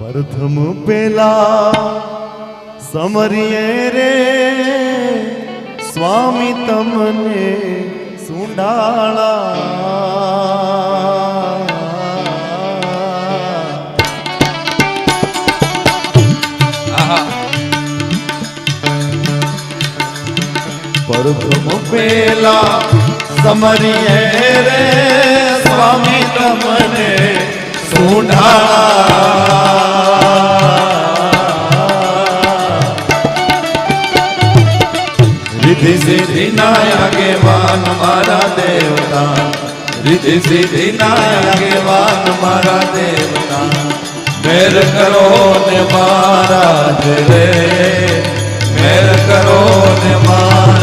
પ્રથમ પેલા સમરીએ રે સ્વામી તમને સુંડાળા પ્રથમ પેલા સમરીએ રે સ્વામી તમને रिद्धि सिद्धि नायकेवान मारा देवता रिद्धि सिद्धि नायकेवान मारा देवता मेर करो ने महाराज रे मेर करो ने महाराज